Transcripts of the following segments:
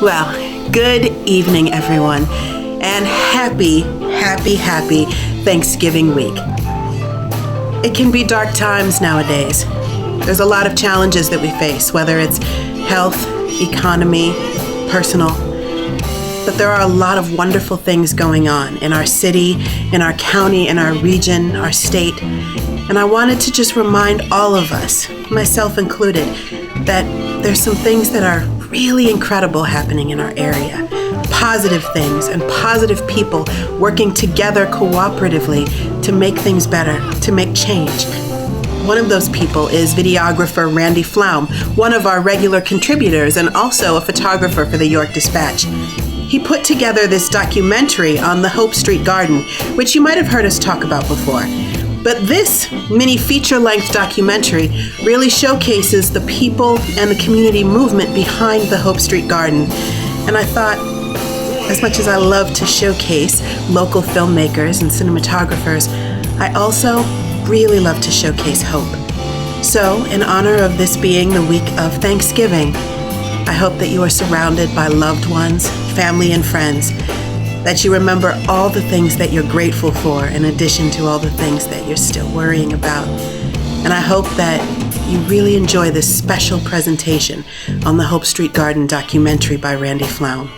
Well, good evening, everyone, and happy Thanksgiving week. It can be dark times nowadays. There's a lot of challenges that we face, whether it's health, economy, personal. But there are a lot of wonderful things going on in our city, in our county, in our region, our state. And I wanted to just remind all of us, myself included, that there's some things that are really incredible happening in our area. Positive things and positive people working together cooperatively to make things better, to make change. One of those people is videographer Randy Flaum, one of our regular contributors and also a photographer for the York Dispatch. He put together this documentary on the Hope Street Garden, which you might have heard us talk about before. But this mini feature-length documentary really showcases the people and the community movement behind the Hope Street Garden. And I thought, as much as I love to showcase local filmmakers and cinematographers, I also really love to showcase hope. So, in honor of this being the week of Thanksgiving, I hope that you are surrounded by loved ones, family, and friends, that you remember all the things that you're grateful for in addition to all the things that you're still worrying about. And I hope that you really enjoy this special presentation on the Hope Street Garden documentary by Randy Flaum.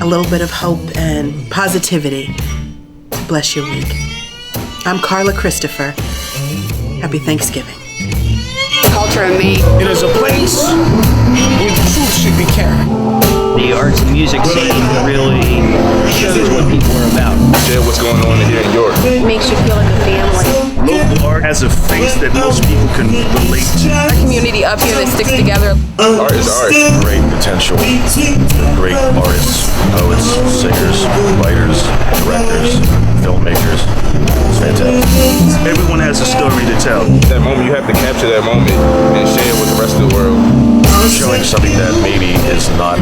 A little bit of hope and positivity to bless your week. I'm Carla Christopher. Happy Thanksgiving. Culture and me. It is a place where the truth should be carried. The arts and music scene really shows what people are about. Share what's going on here in York. It makes you feel like a family. Local art has a face that most people can relate to. A community up here that sticks together. Art is art. Great potential. Great artists, poets, singers, writers, directors, filmmakers. It's fantastic. Everyone has a story to tell. That moment, you have to capture that moment and share it with the rest of the world. Showing something that maybe has not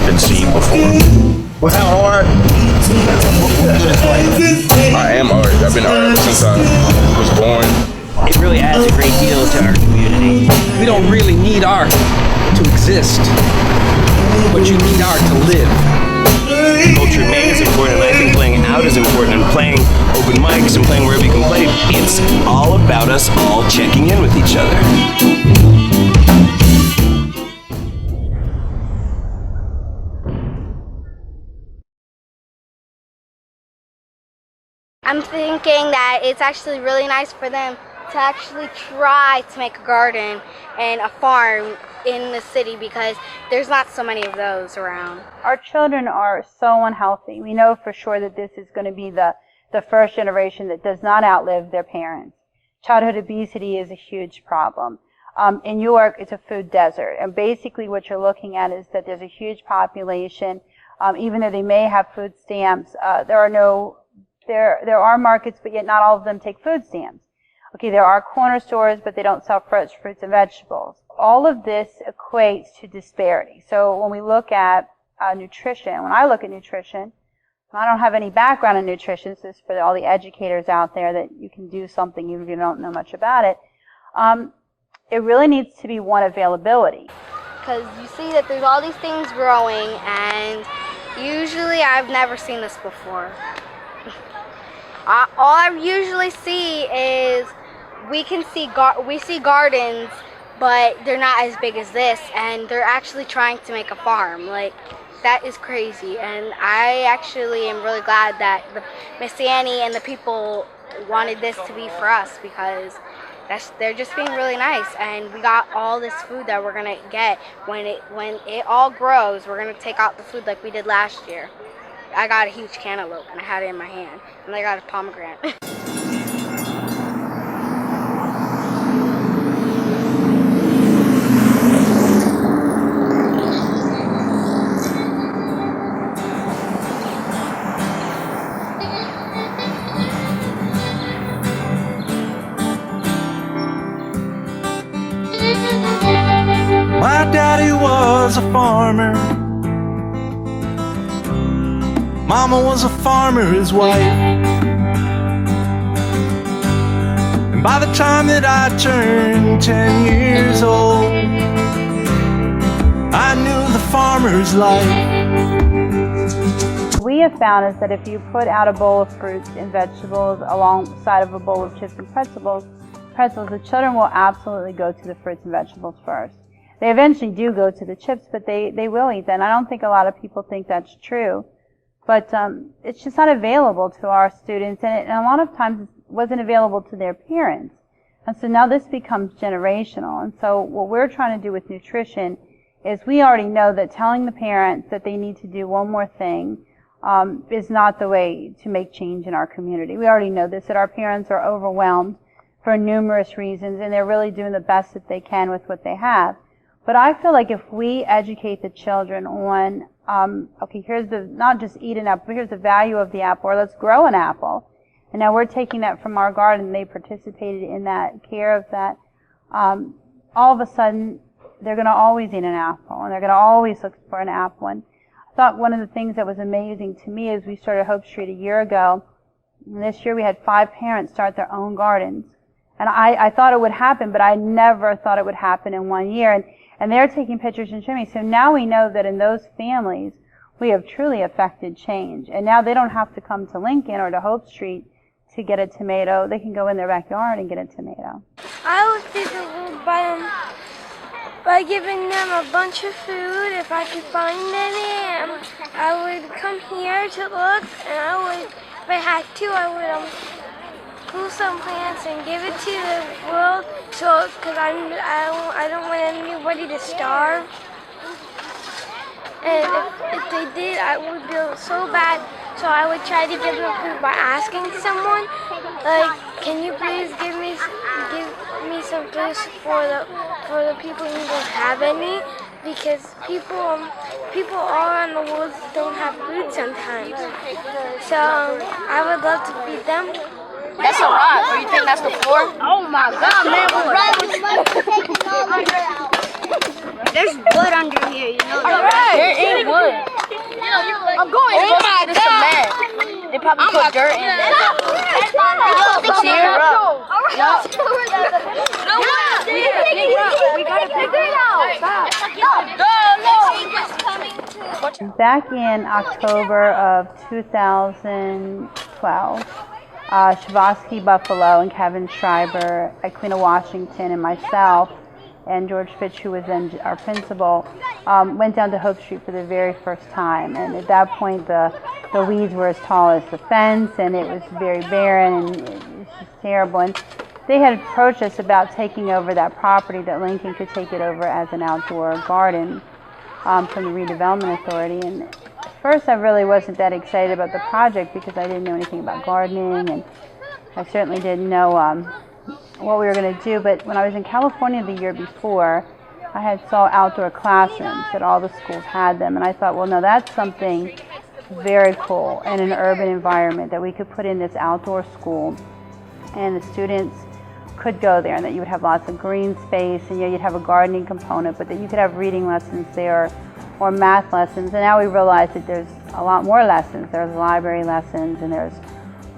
been seen before. Without art, I am art. I've been art since I was born. It really adds a great deal to our community. we don't really need art to exist, but you need art to live. Culture made is important, and I think playing out is important, and playing open mics and playing wherever you can play. It's all about us all checking in with each other. I'm thinking that it's actually really nice for them to actually try to make a garden and a farm in the city because there's not so many of those around. Our children are so unhealthy. We know for sure that this is going to be the first generation that does not outlive their parents. Childhood obesity is a huge problem. In York, it's a food desert. And basically what you're looking at is that there's a huge population. Even though they may have food stamps, there are markets, but yet not all of them take food stamps. Okay, there are corner stores, but they don't sell fresh fruits and vegetables. All of this equates to disparity. So when we look at nutrition, when I look at nutrition, I don't have any background in nutrition, so this is for all the educators out there that you can do something even if you don't know much about it. It really needs to be one availability. Because you see that there's all these things growing, and usually I've never seen this before. All I usually see is we see gardens, but they're not as big as this, and they're actually trying to make a farm. Like, that is crazy, and I actually am really glad that Miss Annie and the people wanted this to be for us because they're just being really nice, and we got all this food that we're gonna get when it all grows. We're gonna take out the food like we did last year. I got a huge cantaloupe and I had it in my hand, and I got a pomegranate. My daddy was a farmer. Mama was a farmer's wife. And by the time that I turned 10 years old, I knew the farmer's life. We have found is that if you put out a bowl of fruits and vegetables alongside of a bowl of chips and pretzels, the children will absolutely go to the fruits and vegetables first. They eventually do go to the chips, but they will eat them. I don't think a lot of people think that's true. But it's just not available to our students, and a lot of times it wasn't available to their parents. And so now this becomes generational. And so what we're trying to do with nutrition is we already know that telling the parents that they need to do one more thing is not the way to make change in our community. We already know this, that our parents are overwhelmed for numerous reasons, and they're really doing the best that they can with what they have. But I feel like if we educate the children on, okay, here's the, not just eat an apple, but here's the value of the apple, or let's grow an apple. And now we're taking that from our garden, they participated in that, care of that. All of a sudden, they're going to always eat an apple, and they're going to always look for an apple. And I thought one of the things that was amazing to me is we started Hope Street a year ago, and this year we had 5 parents start their own gardens. And I thought it would happen, but I never thought it would happen in 1 year. And they're taking pictures and showing me. So now we know that in those families, we have truly affected change. And now they don't have to come to Lincoln or to Hope Street to get a tomato. They can go in their backyard and get a tomato. I would feed the little by giving them a bunch of food if I could find any. And I would come here to look, and I would, if I had to, I would pull some plants and give it to the world, so because I don't want anybody to starve. And if they did, I would feel so bad. So I would try to give them food by asking someone, like, can you please give me some food for the people who don't have any, because people all around the world don't have food sometimes. So I would love to feed them. That's a rock. Or you think that's the floor? Oh my God, man! There's wood under here, you know. There is wood. I'm going. Oh my God! They probably put dirt in there. We gotta figure it out. Back in October of 2012, Shavosky Buffalo and Kevin Schreiber, Aquina Washington, and myself, and George Fitch, who was then our principal, went down to Hope Street for the very first time. And at that point, the weeds were as tall as the fence, and it was very barren, and it was just terrible. And they had approached us about taking over that property, that Lincoln could take it over as an outdoor garden from the Redevelopment Authority. And at first, I really wasn't that excited about the project because I didn't know anything about gardening, and I certainly didn't know what we were going to do. But when I was in California the year before, I had saw outdoor classrooms that all the schools had them, and I thought, well, no, that's something very cool in an urban environment, that we could put in this outdoor school and the students could go there, and that you would have lots of green space, and you'd have a gardening component, but that you could have reading lessons there or math lessons. And now we realize that there's a lot more lessons. There's library lessons, and there's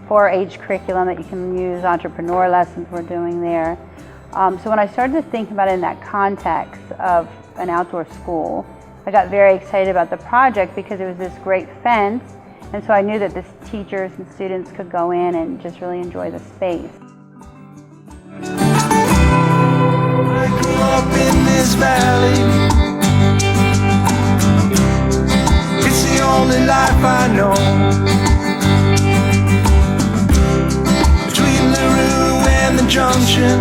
4-H curriculum that you can use, entrepreneur lessons we're doing there. So when I started to think about it in that context of an outdoor school, I got very excited about the project because it was this great fence, and so I knew that the teachers and students could go in and just really enjoy the space. I grew up in this valley. It's the only life I know. Between the Rue and the Junction,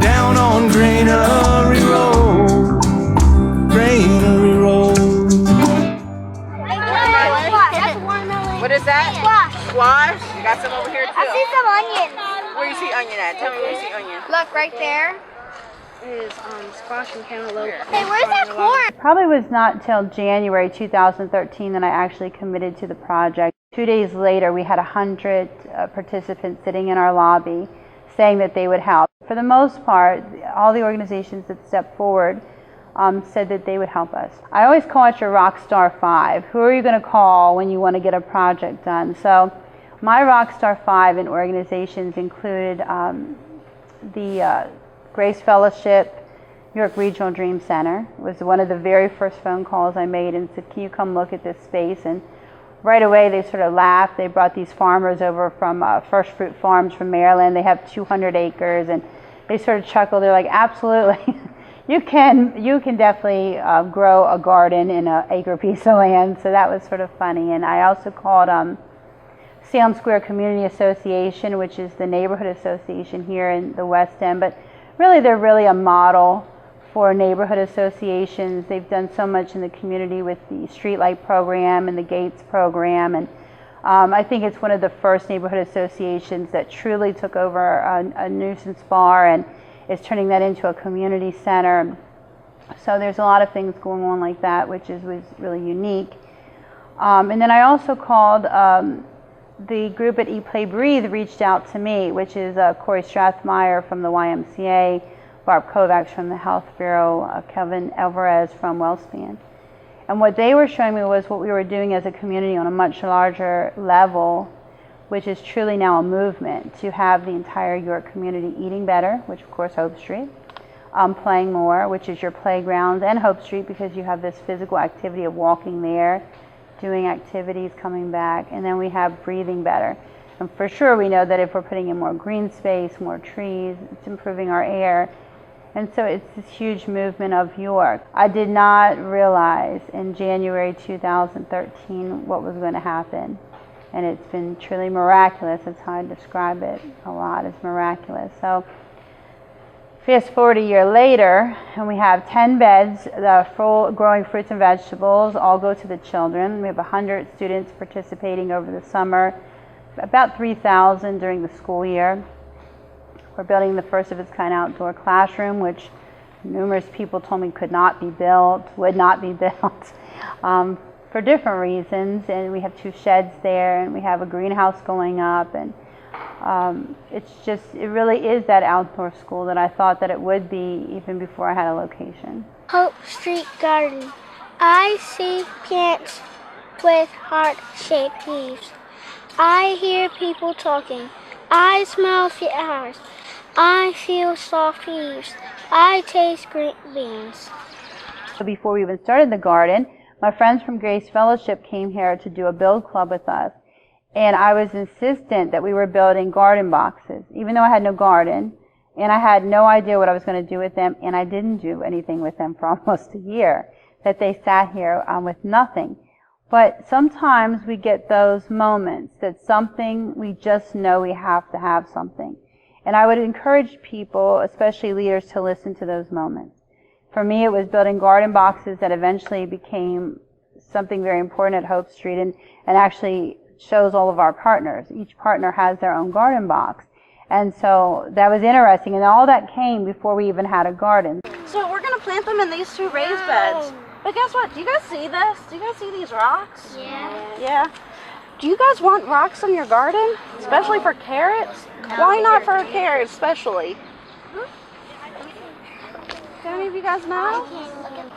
down on Granary Road, Granary Road. What is that? Squash. You got some over here too. I see some onions. Where you see onion at? Tell me where you see onion. Look, right there is squash and cantaloupe. Hey, where's that corn? It probably was not till January 2013 that I actually committed to the project. 2 days later, we had 100 participants sitting in our lobby saying that they would help. For the most part, all the organizations that stepped forward said that they would help us. I always call it your Rockstar 5. Who are you going to call when you want to get a project done? So my Rockstar 5 in organizations included the Grace Fellowship, York Regional Dream Center. It was one of the very first phone calls I made and said, can you come look at this space? And right away they sort of laughed. They brought these farmers over from First Fruit Farms from Maryland. They have 200 acres, and they sort of chuckled. They're like, absolutely. You can definitely grow a garden in an acre piece of land. So that was sort of funny. And I also called Salem Square Community Association, which is the neighborhood association here in the West End. But really, they're really a model for neighborhood associations. They've done so much in the community with the Streetlight program and the Gates program. And I think it's one of the first neighborhood associations that truly took over a nuisance bar and is turning that into a community center. So there's a lot of things going on like that, which was really unique. And then I also called the group at Eat, Play, Breathe reached out to me, which is Corey Strathmeyer from the YMCA, Barb Kovacs from the Health Bureau, Kevin Alvarez from WellSpan. And what they were showing me was what we were doing as a community on a much larger level, which is truly now a movement to have the entire York community eating better, which of course Hope Street, playing more, which is your playgrounds, and Hope Street because you have this physical activity of walking there, doing activities, coming back, and then we have breathing better. And for sure we know that if we're putting in more green space, more trees, it's improving our air. And so it's this huge movement of York. I did not realize in January 2013 what was going to happen. And it's been truly miraculous. That's how I describe it a lot, as miraculous. So fast forward a year later, and we have 10 beds, full growing fruits and vegetables, all go to the children. We have 100 students participating over the summer, about 3,000 during the school year. We're building the first of its kind outdoor classroom, which numerous people told me could not be built, would not be built, for different reasons. And we have 2 sheds there, and we have a greenhouse going up, and it really is that outdoor school that I thought that it would be even before I had a location. Hope Street Garden. I see plants with heart-shaped leaves. I hear people talking. I smell flowers. I feel soft leaves. I taste green beans. So before we even started the garden, my friends from Grace Fellowship came here to do a build club with us. And I was insistent that we were building garden boxes, even though I had no garden. And I had no idea what I was going to do with them. And I didn't do anything with them for almost a year, that they sat here with nothing. But sometimes we get those moments that something, we just know we have to have something. And I would encourage people, especially leaders, to listen to those moments. For me, it was building garden boxes that eventually became something very important at Hope Street and actually shows all of our partners. Each partner has their own garden box. And so that was interesting. And all that came before we even had a garden. So we're going to plant them in these 2 raised beds. But guess what? Do you guys see this? Do you guys see these rocks? Yeah. Yeah. Do you guys want rocks in your garden? Especially for carrots? Why not for carrots especially? Do any of you guys know?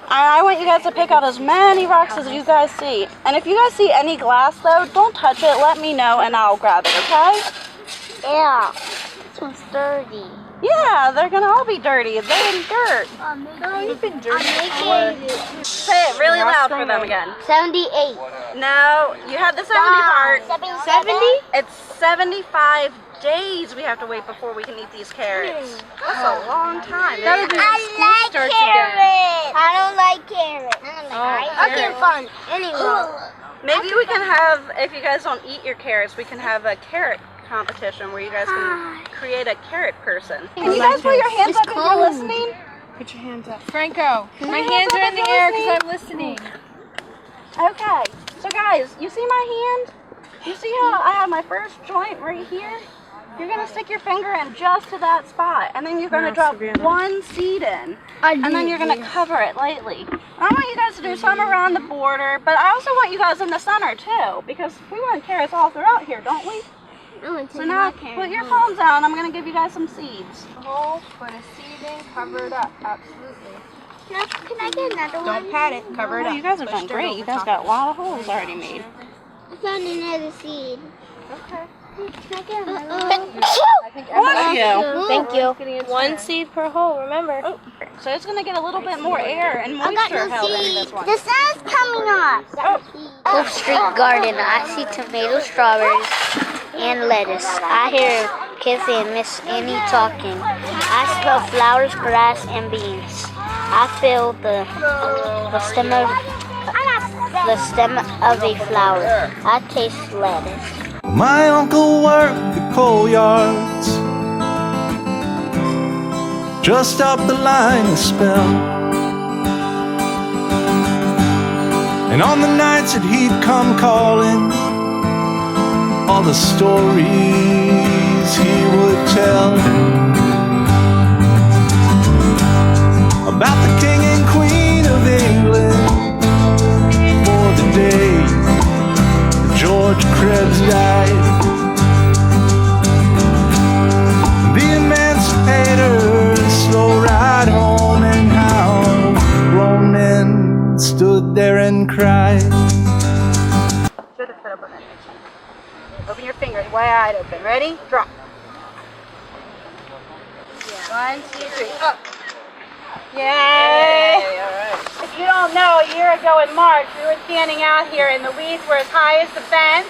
I want you guys to pick out as many rocks as you guys see. And if you guys see any glass though, don't touch it. Let me know and I'll grab it, okay? Yeah. This one's dirty. Yeah, they're gonna all be dirty. They're in dirt. Girl, you've been dirty. Say it really loud for them again. 78. No, you had the 70 part. 70? It's 75 days we have to wait before we can eat these carrots. That's a long time. I like carrots. I don't like carrots. Okay, fine. Anyway. Maybe we can have, if you guys don't eat your carrots, we can have a carrot competition where you guys can create a carrot person. Can you guys put your hands up if you're listening? Put your hands up. Franco, my hands are in the air because I'm listening. Okay, so guys, you see my hand? You see how I have my first joint right here? You're going to stick your finger in just to that spot, and then you're going to drop 1 seed in, and then you're going to cover it lightly. I want you guys to do some around the border, but I also want you guys in the center too, because we want carrots all throughout here, don't we? So now, put your phones down. I'm going to give you guys some seeds. Hole, put a seed in, cover it up. Absolutely. Can I get another one? Don't pat it, cover it up. You guys are doing great. You guys got a lot of holes already made. I found another seed. Okay. Can I get another one? One of you. Thank you. 1 seed per hole, remember. So it's going to get a little bit more air and moisture held in this one. The sun's coming up. Hope Street Garden. I see tomatoes, strawberries, and lettuce. I hear kids and Miss Annie talking. I smell flowers, grass, and beans. I feel the stem of a flower. I taste lettuce. My uncle worked the coal yards, just up the line a spell. And on the nights that he'd come calling, all the stories he would tell about the king and queen of England, for the day that George Krebs died, the emancipators slow ride home, and how grown men stood there and cried. Should have set up a minute. Open your fingers wide open. Ready? Drop. 1, 2, 3. Up. Yay! All right. If you don't know, a year ago in March, we were standing out here and the weeds were as high as the fence.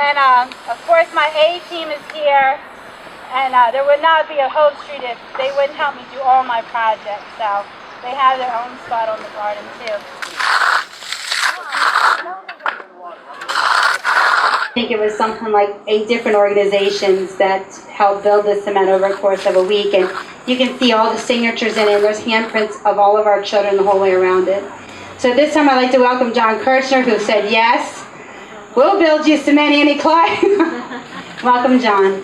And of course, my A team is here. And there would not be a Hope Street if they wouldn't help me do all my projects. So they have their own spot on the garden too. I think it was something like 8 different organizations that helped build this cement over a course of a week, and you can see all the signatures in it, and there's handprints of all of our children the whole way around it. So this time I'd like to welcome John Kirchner, who said yes. We'll build you cement, Annie Clyde. Welcome, John.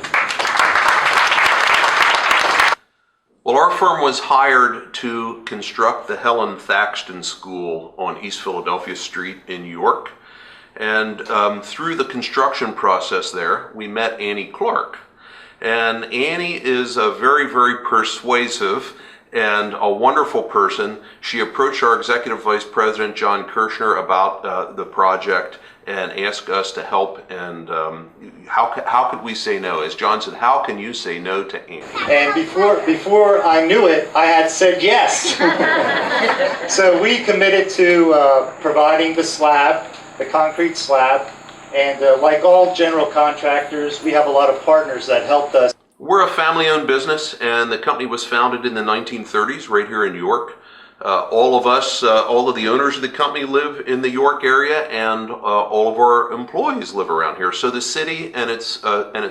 Well, our firm was hired to construct the Helen Thaxton School on East Philadelphia Street in York. And through the construction process there, we met Annie Clark. And Annie is a very, very persuasive and a wonderful person. She approached our Executive Vice President, John Kirchner, about the project and asked us to help. And how could we say no? As John said, how can you say no to Annie? And before I knew it, I had said yes. So we committed to providing the slab, the concrete slab, and like all general contractors, we have a lot of partners that helped us. We're a family-owned business, and the company was founded in the 1930s right here in York. All of us, all of the owners of the company live in the York area, and all of our employees live around here. So the city and its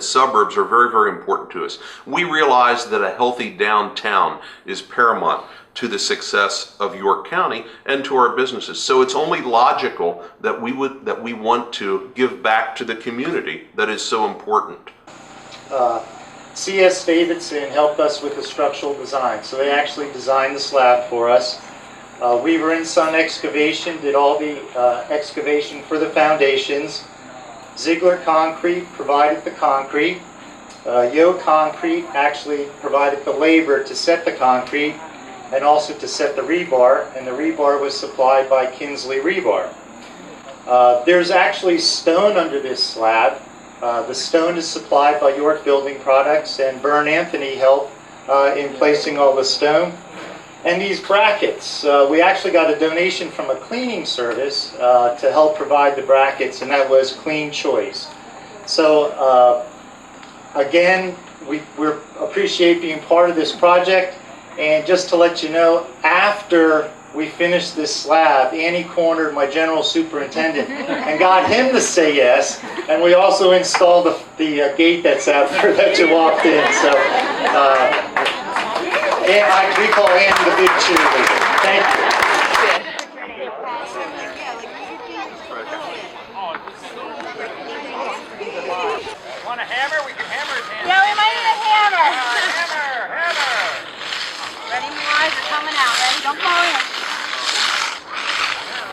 suburbs are very, very important to us. We realize that a healthy downtown is paramount to the success of York County and to our businesses. So it's only logical that we want to give back to the community that is so important. C.S. Davidson helped us with the structural design, so they actually designed the slab for us. Weaver and Son Excavation did all the excavation for the foundations. Ziegler Concrete provided the concrete. Yo Concrete actually provided the labor to set the concrete and also to set the rebar, and the rebar was supplied by Kinsley Rebar. There's actually stone under this slab. The stone is supplied by York Building Products, and Bern Anthony helped in placing all the stone. And these brackets, we actually got a donation from a cleaning service to help provide the brackets, and that was Clean Choice. So again, we appreciate being part of this project. And just to let you know, after we finished this slab, Annie cornered my general superintendent and got him to say yes. And we also installed the gate that's out there that you walked in. So we call Annie the big cheerleader. Thank you. Want a hammer? We can hammer his hand. Yeah, we might need a hammer. Hammer. Ready, boys? We're coming out. Ready? Don't fall in.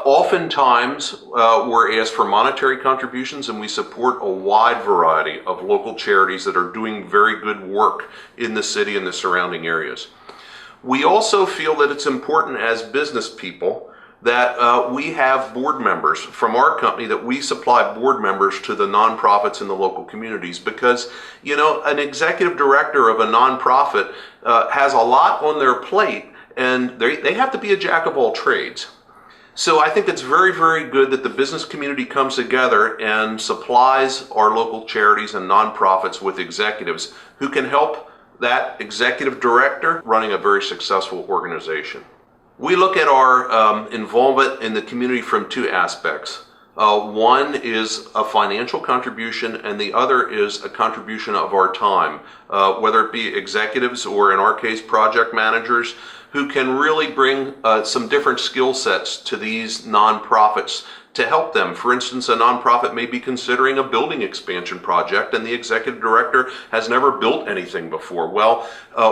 Oftentimes, we're asked for monetary contributions, and we support a wide variety of local charities that are doing very good work in the city and the surrounding areas. We also feel that it's important as business people that we have board members from our company, that we supply board members to the nonprofits in the local communities, because, you know, an executive director of a nonprofit has a lot on their plate, and they have to be a jack of all trades. So I think it's very, very good that the business community comes together and supplies our local charities and nonprofits with executives who can help that executive director running a very successful organization. We look at our involvement in the community from two aspects. One is a financial contribution, and the other is a contribution of our time, whether it be executives or, in our case, project managers who can really bring some different skill sets to these nonprofits to help them. For instance, a nonprofit may be considering a building expansion project and the executive director has never built anything before. Well,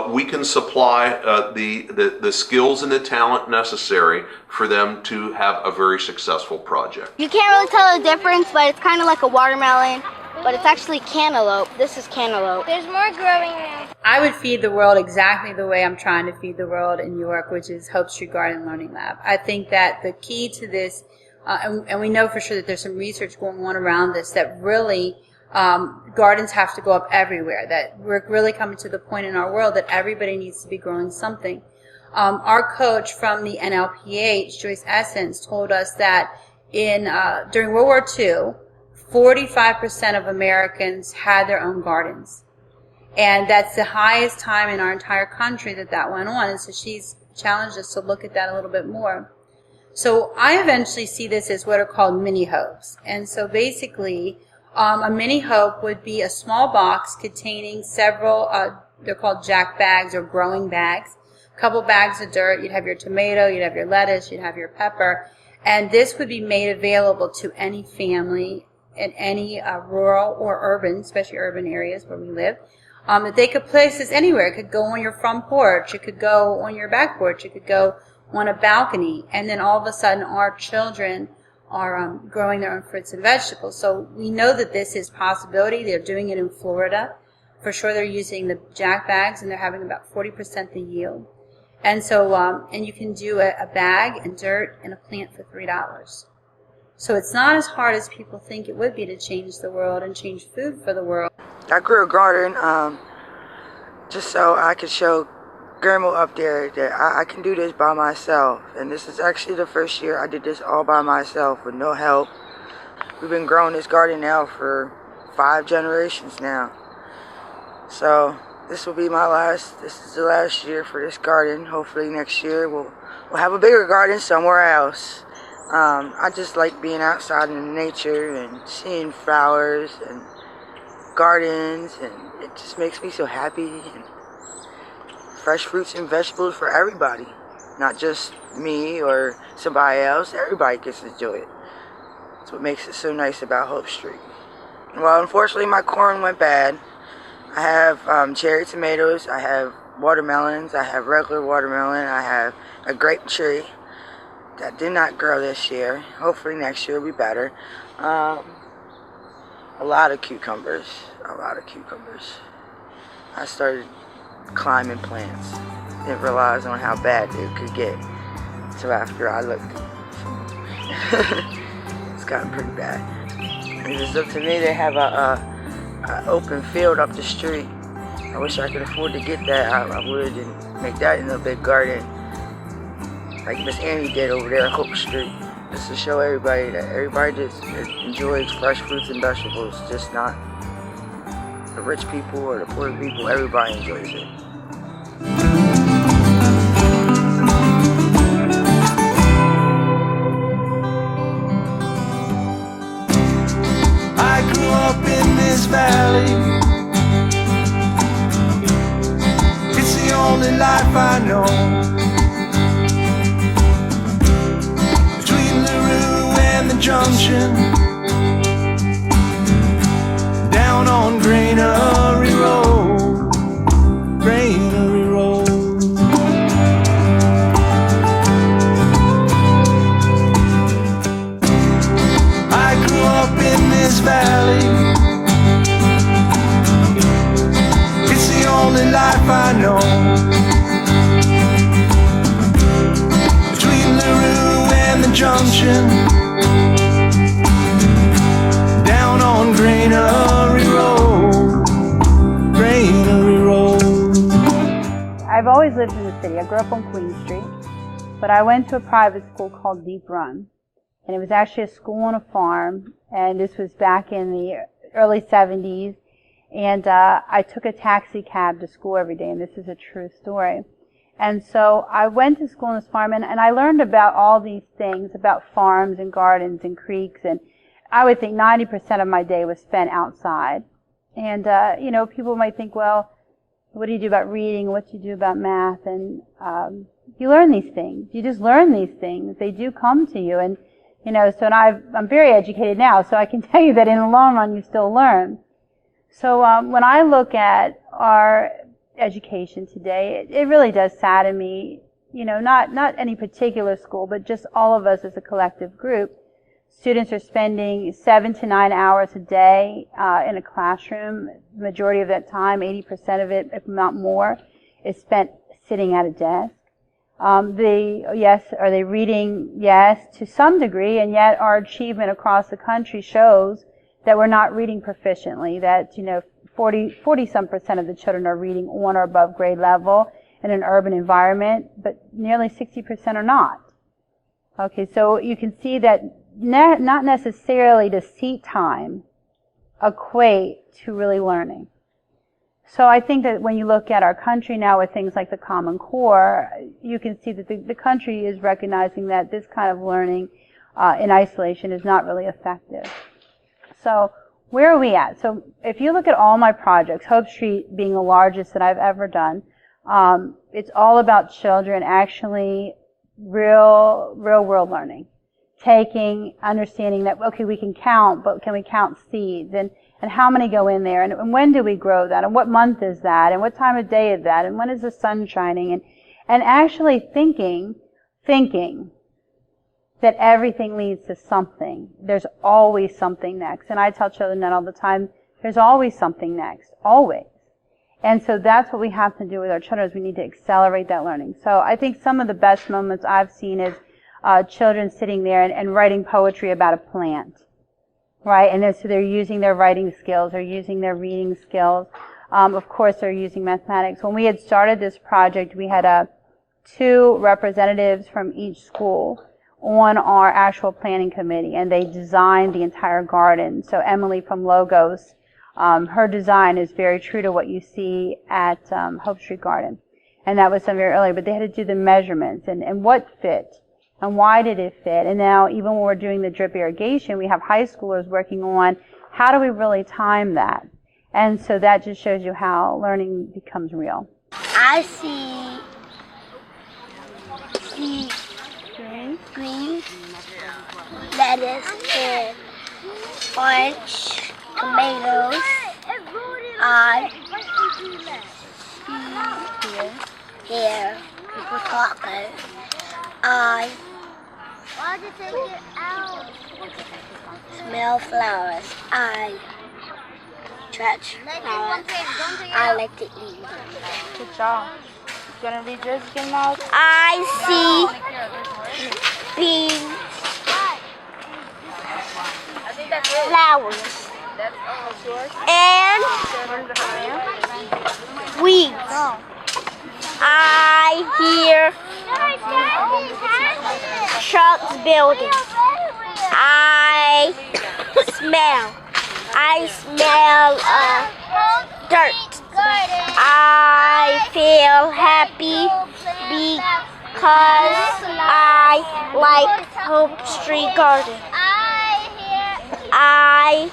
we can supply the skills and the talent necessary for them to have a very successful project. You can't really tell the difference, but it's kind of like a watermelon, but it's actually cantaloupe. This is cantaloupe. There's more growing now. I would feed the world exactly the way I'm trying to feed the world in York, which is Hope Street Garden Learning Lab. I think that the key to this, and we know for sure that there's some research going on around this, that really gardens have to go up everywhere, that we're really coming to the point in our world that everybody needs to be growing something. Our coach from the NLPH, Joyce Essence, told us that during World War II, 45% of Americans had their own gardens. And that's the highest time in our entire country that went on. And so she's challenged us to look at that a little bit more. So I eventually see this as what are called mini hopes. And so basically, a mini hope would be a small box containing several, they're called jack bags or growing bags, a couple bags of dirt. You'd have your tomato, you'd have your lettuce, you'd have your pepper. And this would be made available to any family in any rural or urban, especially urban areas where we live, that they could place this anywhere. It could go on your front porch, it could go on your back porch, it could go on a balcony, and then all of a sudden our children are growing their own fruits and vegetables. So we know that this is possibility. They're doing it in Florida. For sure they're using the jack bags, and they're having about 40% the yield. And so, and you can do a bag and dirt and a plant for $3. So it's not as hard as people think it would be to change the world and change food for the world. I grew a garden just so I could show Grandma up there that I can do this by myself. And this is actually the first year I did this all by myself with no help. We've been growing this garden now for 5 generations now. So this will be this is the last year for this garden. Hopefully next year we'll have a bigger garden somewhere else. I just like being outside in nature and seeing flowers and gardens, and it just makes me so happy. And fresh fruits and vegetables for everybody, not just me or somebody else. Everybody gets to enjoy it. That's what makes it so nice about Hope Street. Well, unfortunately my corn went bad. I have cherry tomatoes, I have watermelons, I have regular watermelon, I have a grape tree that did not grow this year. Hopefully next year will be better. A lot of cucumbers. I started climbing plants. Didn't realize on how bad it could get. So after I looked, it's gotten pretty bad. And it's up to me. They have a open field up the street. I wish I could afford to get that. I would and make that into a big garden, like Miss Annie did over there at Hope Street, just to show everybody that everybody just enjoys fresh fruits and vegetables, just not the rich people or the poor people. Everybody enjoys it. I grew up in this valley. It's the only life I know. Between the Rue and the Junction, down on Granary Road, Granary Road. I grew up in this valley. It's the only life I know. Between the Rue and the Junction, down on Granary Road, Granary Road. I've always lived in the City. I grew up on Queen Street, but I went to a private school called Deep Run. And it was actually a school on a farm, and this was back in the early 70s. And I took a taxi cab to school every day, and this is a true story. And so I went to school on this farm, and I learned about all these things, about farms and gardens and creeks, and I would think 90% of my day was spent outside. And, you know, people might think, well, what do you do about reading? What do you do about math? And you learn these things. You just learn these things. They do come to you. And, you know, so I'm very educated now, so I can tell you that in the long run you still learn. So when I look at our education today, it really does sadden me, you know, not any particular school, but just all of us as a collective group. Students are spending 7 to 9 hours a day in a classroom. The majority of that time, 80% of it, if not more, is spent sitting at a desk. Are they reading? Yes, to some degree, and yet our achievement across the country shows that we're not reading proficiently, that, you know, 40-some% of the children are reading on or above grade level in an urban environment, but nearly 60% are not. Okay, so you can see that not necessarily does seat time equate to really learning. So I think that when you look at our country now with things like the Common Core, you can see that the country is recognizing that this kind of learning in isolation is not really effective. So where are we at? So if you look at all my projects, Hope Street being the largest that I've ever done, it's all about children actually real world learning. Understanding that, okay, we can count, but can we count seeds? And how many go in there? And when do we grow that? And what month is that? And what time of day is that? And when is the sun shining? And actually thinking that everything leads to something. There's always something next. And I tell children that all the time. There's always something next. Always. And so that's what we have to do with our children, is we need to accelerate that learning. So I think some of the best moments I've seen is children sitting there and writing poetry about a plant. Right? And so they're using their writing skills, they're using their reading skills. Of course, they're using mathematics. When we had started this project, we had 2 representatives from each school on our actual planning committee, and they designed the entire garden. So Emily from Logos, her design is very true to what you see at Hope Street Garden. And that was some very early, but they had to do the measurements and what fit. And why did it fit? And now, even when we're doing the drip irrigation, we have high schoolers working on how do we really time that? And so that just shows you how learning becomes real. I see green lettuce and orange tomatoes. I hear people talking. I smell flowers. I touch flowers. I like to eat. Good job. You want to read yours again now? I see beans, flowers, and weeds. I hear trucks building. I smell dirt. I feel happy because I like Hope Street Garden. I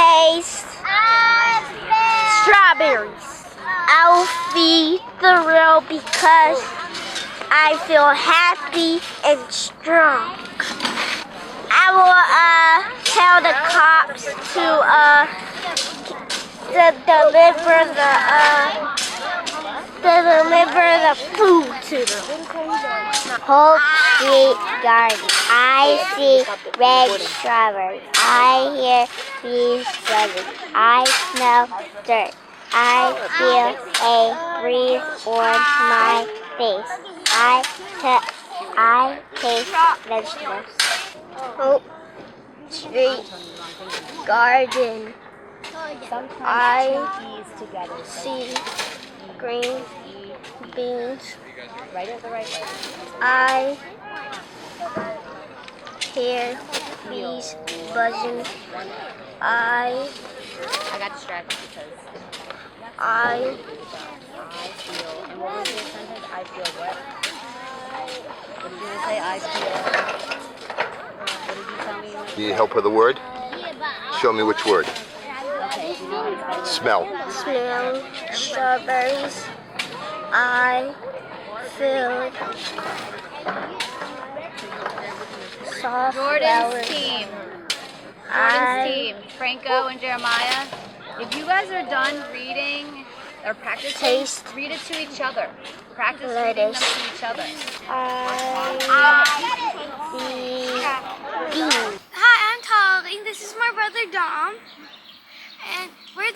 taste strawberries. I'll be thrilled because I feel happy and strong. I will tell the cops to deliver the food to them. Hope Street Garden. I see red strawberries. I hear bees buzzing. I smell dirt. I feel a breeze on my face. I taste vegetables. Hope Street Garden. I see green beans. Write it the right way. I hear bees buzzing. I got distracted because I feel. And what was your sentence? I feel what? What did you say? I feel. What did you tell me? Need help with a word? Show me which word. Okay, do you know how to Smell. Smell strawberries. I feel soft Jordan's team. Jordan's team. Franco and Jeremiah. If you guys are done reading or practicing, read it to each other. Practice reading them to each other. Hi, I'm Tali. This is my brother Dom, and we're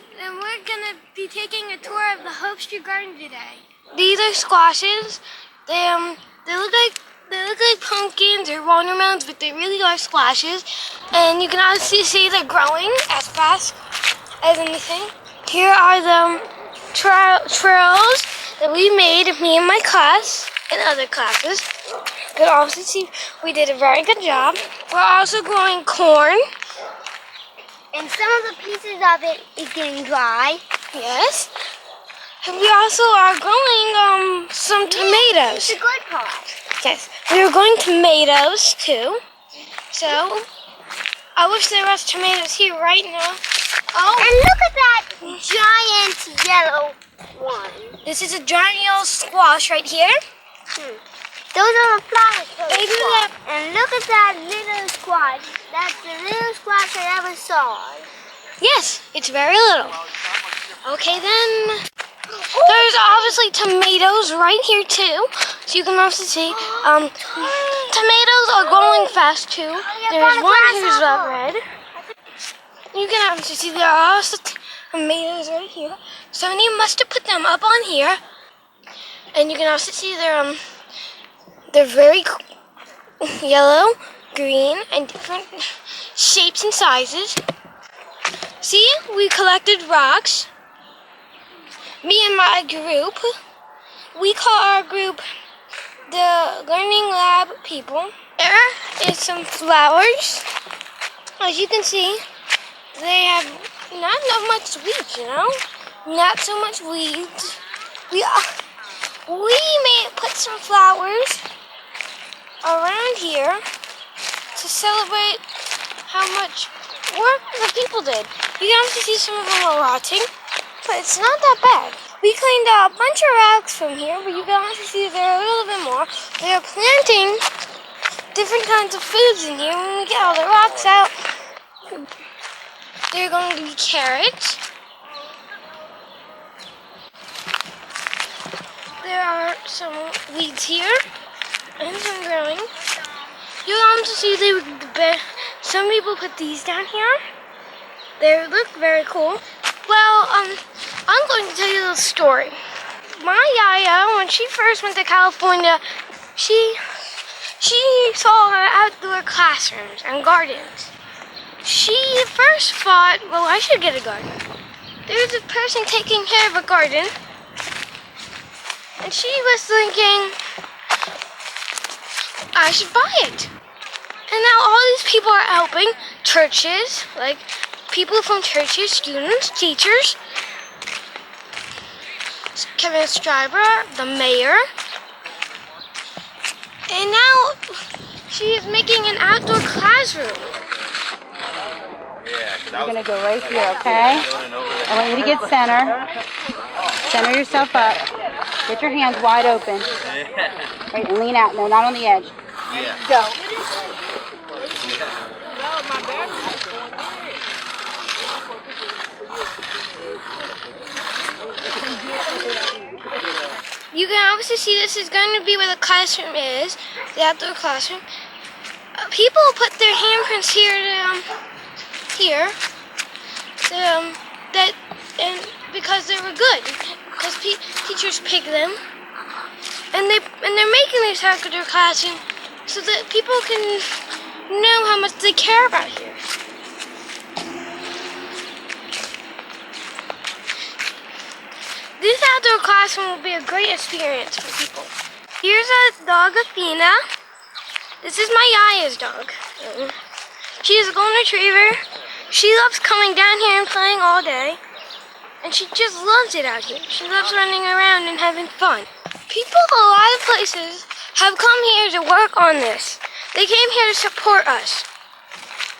gonna be taking a tour of the Hope Street Garden today. These are squashes. They look like pumpkins or watermelons, but they really are squashes. And you can obviously see they're growing as fast as anything. Here are the trails that we made, me and my class and other classes. You can also see we did a very good job. We're also growing corn. And some of the pieces of it is getting dry. Yes. And we also are growing some tomatoes. It's the good part. Yes. We are growing tomatoes too. So I wish there was tomatoes here right now. Oh. And look at that giant yellow one. This is a giant yellow squash right here. Those are the flowers. And look at that little squash. That's the little squash I ever saw. Yes, it's very little. Okay then. There's obviously tomatoes right here too. So you can also see tomatoes are growing fast too. There's one here's red. You can obviously see there are also tomatoes right here. Somebody must have put them up on here. And you can also see they're very yellow, green, and different shapes and sizes. See, we collected rocks. Me and my group, we call our group the Learning Lab people. There is some flowers. As you can see, they have not much weeds, you know? Not so much weeds. We may put some flowers around here to celebrate how much work the people did. You can also see some of them are rotting, but it's not that bad. We cleaned out a bunch of rocks from here, but you can also see there are a little bit more. They are planting different kinds of foods in here. When we get all the rocks out, there are going to be carrots. There are some weeds here and some growing. You'll also see some people put these down here. They look very cool. Well, I'm going to tell you a little story. My yaya, when she first went to California, she saw outdoor classrooms and gardens. She first thought, well, I should get a garden. There's a person taking care of a garden, and she was thinking, I should buy it. And now all these people are helping churches, like people from churches, students, teachers, Kevin Stryber, the mayor, and now she is making an outdoor classroom. You're going to go right here, okay? I want you to get center. Center yourself up. Get your hands wide open. Right, and lean out. No, not on the edge. Go. You can obviously see this is going to be where the classroom is, the outdoor classroom. People put their handprints here, because they were good, because teachers picked them, and they're making this outdoor classroom so that people can know how much they care about here. This outdoor classroom will be a great experience for people. Here's a dog, Athena. This is my Yaya's dog. She is a golden retriever. She loves coming down here and playing all day. And she just loves it out here. She loves running around and having fun. People a lot of places have come here to work on this. They came here to support us.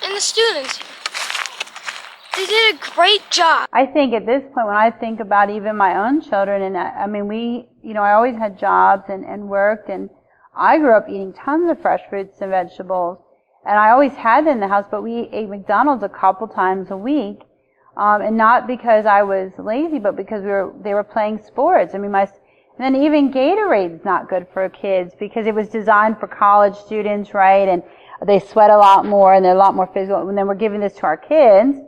And the students here. They did a great job. I think at this point, when I think about even my own children, and I mean, I always had jobs and worked, and I grew up eating tons of fresh fruits and vegetables, and I always had them in the house, but we ate McDonald's a couple times a week, and not because I was lazy, but because they were playing sports. I mean, and then even Gatorade's not good for kids because it was designed for college students, right? And they sweat a lot more and they're a lot more physical. And then we're giving this to our kids.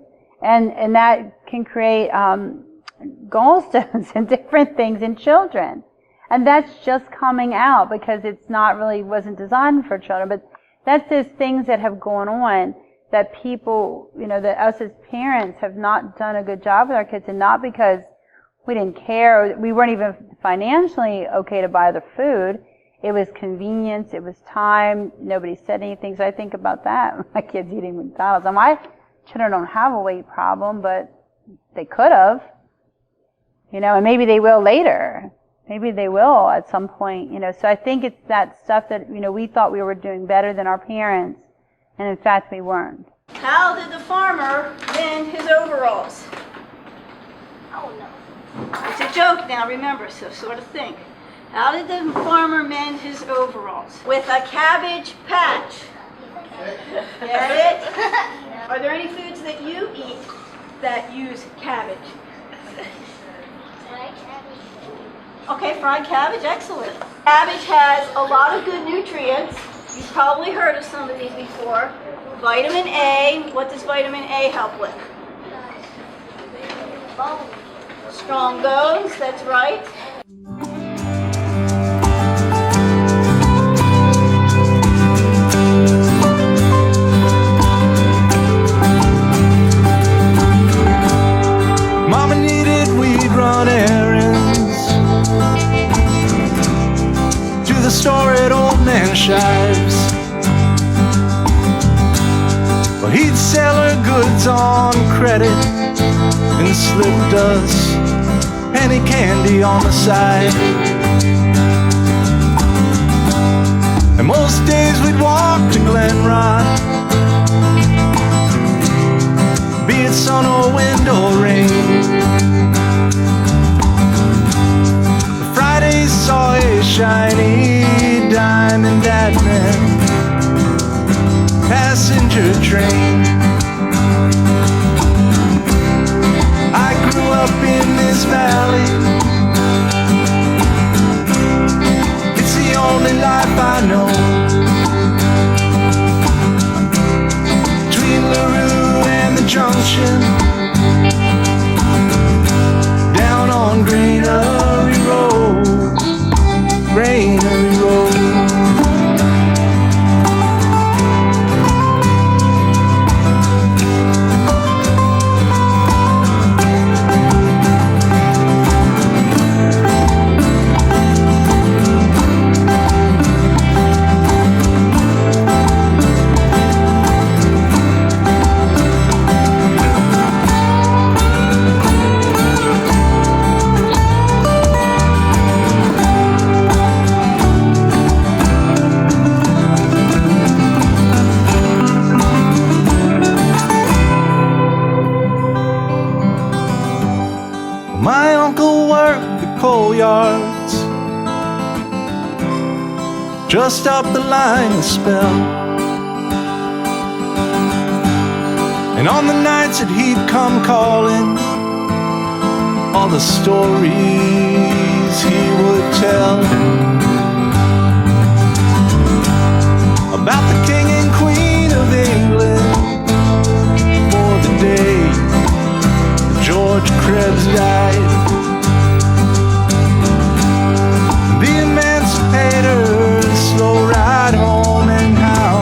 And that can create gallstones and different things in children. And that's just coming out because it's not really, wasn't designed for children. But that's just things that have gone on that people, that us as parents have not done a good job with our kids, and not because we didn't care. We weren't even financially okay to buy the food. It was convenience. It was time. Nobody said anything. So I think about that. My kids eating McDonald's. And my children don't have a weight problem, but they could have, and maybe they will later. Maybe they will at some point, So I think it's that stuff that, we thought we were doing better than our parents, and in fact we weren't. How did the farmer mend his overalls? Oh no. It's a joke now, remember, so sort of think. How did the farmer mend his overalls? With a cabbage patch. Get it? Are there any foods that you eat that use cabbage? Okay, fried cabbage, excellent. Cabbage has a lot of good nutrients. You've probably heard of some of these before. Vitamin A, what does vitamin A help with? Strong bones, that's right. Mama needed we'd run errands to the store at Old Man Shives. Well, he'd sell her goods on credit and slipped us penny candy on the side. And most days we'd walk to Glenrod, be it sun or wind or rain. Fridays saw a shiny diamond Batman passenger train. I grew up in this valley. It's the only life I know. Between LaRue and the Junction, down on Granary Road, Granary Road. My uncle worked the coal yards just up the line a spell. And on the nights that he'd come calling, all the stories he would tell about the king and queen of England, for the day George Krebs died. The emancipator's slow ride home, and how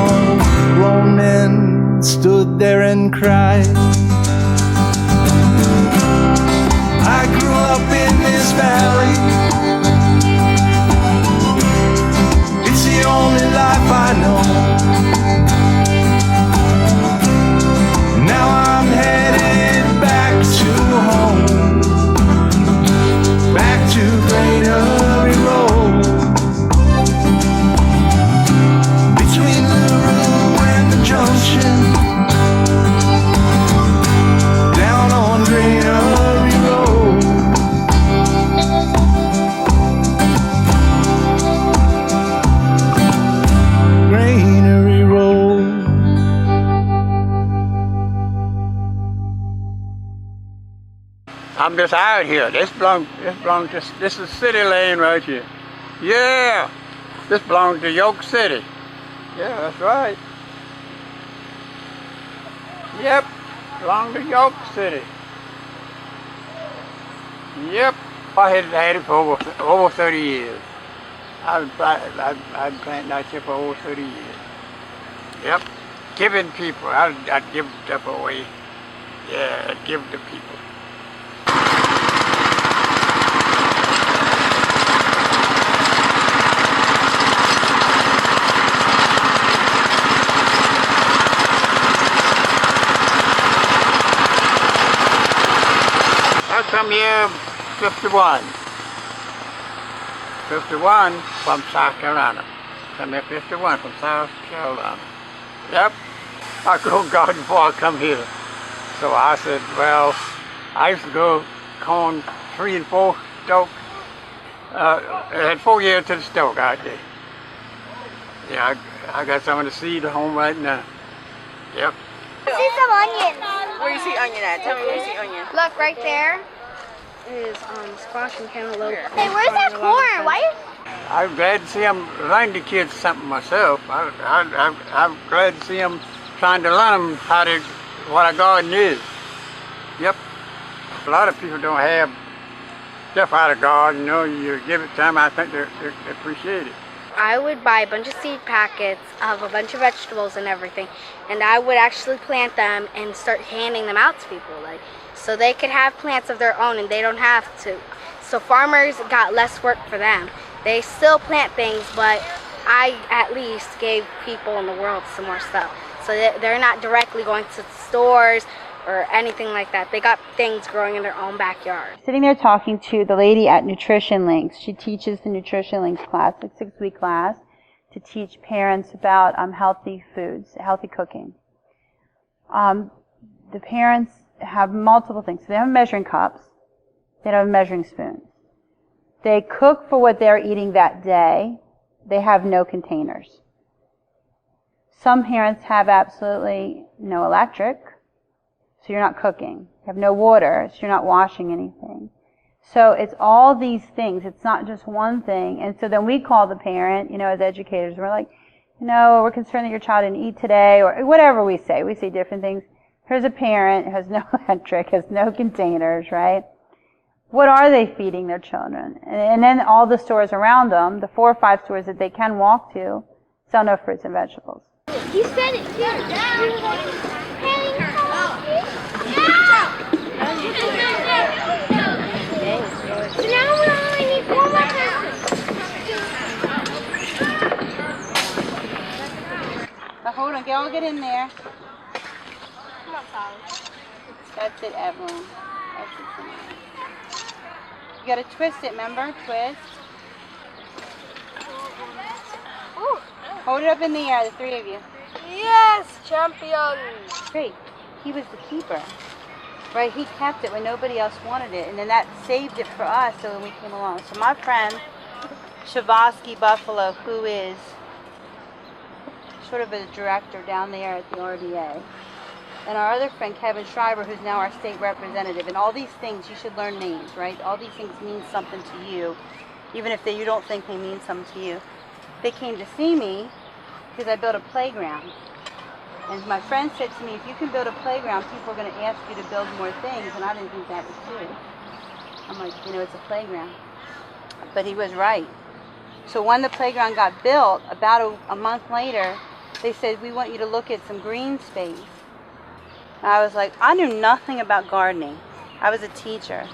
grown men stood there and cried. I grew up in this valley. find home. Now I'm headed back to home, back to Greenery Road. Between the room and the junction, down on Greenery Road. Greenery Road. I'm just out here. This is city lane right here. Yeah, this belongs to York City. Yeah, that's right. Yep, belongs to York City. Yep, I had it for over 30 years. I've been planting out here for over 30 years. Yep, giving people. I'd give stuff away. Yeah, I'd give to people. I come here 51 from South Carolina. Come here 51 from South Carolina. Yep, I go garden before I come here. So I said, well, I used to go corn 3 and 4 stoke. I had 4 years to the stoke out there. Yeah, I got some of the seed at home right now. Yep. I see some onions. Where you see onion at? Tell me where you see onion. Look, right there. Is squash and cantaloupe. Hey, where's that corn? Why? I'm glad to see them learn the kids something myself. I'm glad to see them trying to learn them what a garden is. Yep. A lot of people don't have stuff out of garden. You know, you give it to them, I think they appreciate it. I would buy a bunch of seed packets of a bunch of vegetables and everything, and I would actually plant them and start handing them out to people, like, so they could have plants of their own and they don't have to. So farmers got less work for them. They still plant things, but I at least gave people in the world some more stuff. So they're not directly going to stores or anything like that. They got things growing in their own backyard. Sitting there talking to the lady at Nutrition Links. She teaches the Nutrition Links class, a 6-week class, to teach parents about healthy foods, healthy cooking. The parents have multiple things. So they have measuring cups. They don't have measuring spoons. They cook for what they're eating that day. They have no containers. Some parents have absolutely no electric, so you're not cooking. You have no water, so you're not washing anything. So it's all these things. It's not just one thing. And so then we call the parent, as educators, we're like, we're concerned that your child didn't eat today, or whatever we say. We say different things. Here's a parent who has no electric, has no containers, right? What are they feeding their children? And then all the stores around them, the 4 or 5 stores that they can walk to, sell no fruits and vegetables. You said it here. So now we only need 4 more houses. Now hold on, y'all get in there. Come on, Sally. That's it, Evelyn. That's it. You gotta twist it, remember? Twist. Ooh. Hold it up in the air, the 3 of you. Yes, champion. Great. He was the keeper. Right? He kept it when nobody else wanted it. And then that saved it for us so when we came along. So my friend, Shavosky Buffalo, who is sort of a director down there at the RDA. And our other friend, Kevin Schreiber, who's now our state representative. And all these things, you should learn names, right? All these things mean something to you, even if you don't think they mean something to you. They came to see me because I built a playground. And my friend said to me, if you can build a playground, people are going to ask you to build more things. And I didn't think that was true. I'm like, it's a playground. But he was right. So when the playground got built, about a month later, they said, we want you to look at some green space. And I was like, I knew nothing about gardening. I was a teacher.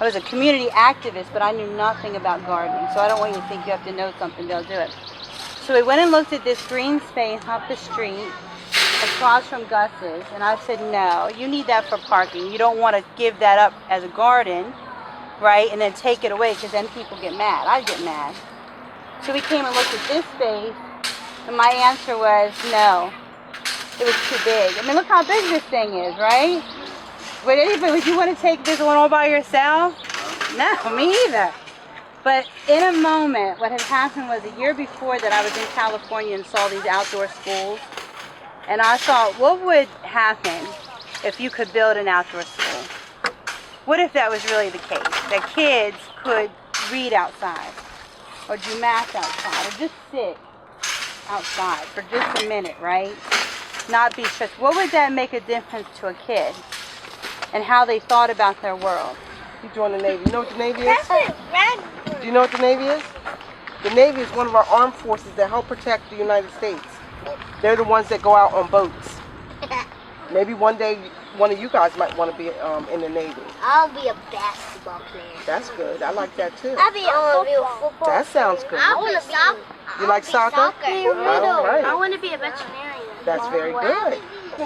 I was a community activist, but I knew nothing about gardening. So I don't want you to think you have to know something to do it. So we went and looked at this green space off the street across from Gus's, and I said, no, you need that for parking. You don't want to give that up as a garden, right, and then take it away, because then people get mad. I get mad. So we came and looked at this space, and my answer was no. It was too big. I mean, look how big this thing is, right? Would you want to take this one all by yourself? No, me either. But in a moment, what had happened was a year before that I was in California and saw these outdoor schools. And I thought, what would happen if you could build an outdoor school? What if that was really the case? That kids could read outside, or do math outside, or just sit outside for just a minute, right? Not be stressed. What would that make a difference to a kid and how they thought about their world? You joined the Navy. You know what the Navy is? Do you know what the Navy is? The Navy is one of our armed forces that help protect the United States. They're the ones that go out on boats. Maybe one day one of you guys might want to be in the Navy. I'll be a basketball player. That's good. I like that too. I'll be a football. That sounds good. I want to be soccer. You like soccer? All right. I want to be a veterinarian. That's very good.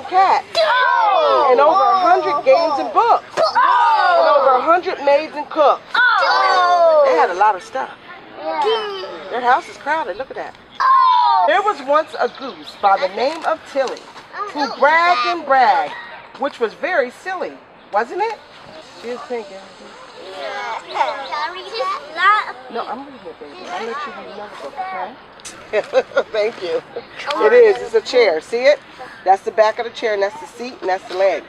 Cat. Oh! And over 100 games and books. Oh! And over 100 maids and cooks. Oh! They had a lot of stuff. Yeah. Their house is crowded. Look at that. Oh! There was once a goose by the name of Tilly who bragged and bragged, which was very silly, wasn't it? She is thinking. Can I read that? No, I'm reading it, baby. I'll let you read another book, okay? Thank you. It is. It's a chair. See it? That's the back of the chair, and that's the seat, and that's the legs.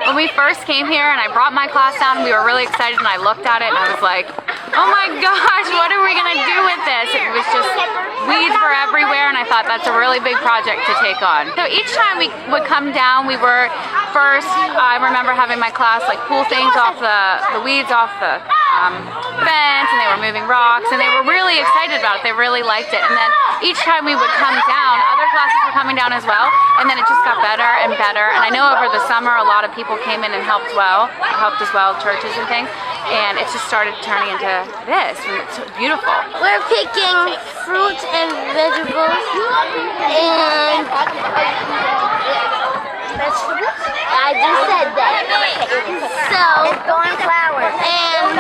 When we first came here and I brought my class down, we were really excited, and I looked at it and I was like, oh my gosh, what are we gonna do with this? It was just weeds were everywhere, and I thought that's a really big project to take on. So each time we would come down, we were first, I remember having my class like pull things off the weeds off the fence, and they were moving rocks, and they were really excited about it. They really liked it. And then each time we would come down, other classes were coming down as well, and then it just got better and better. And I know over the summer a lot of people came in and helped as well, churches and things, and it just started turning into this, and it's beautiful. We're picking fruits and vegetables and vegetables. I just said that. So throwing flowers and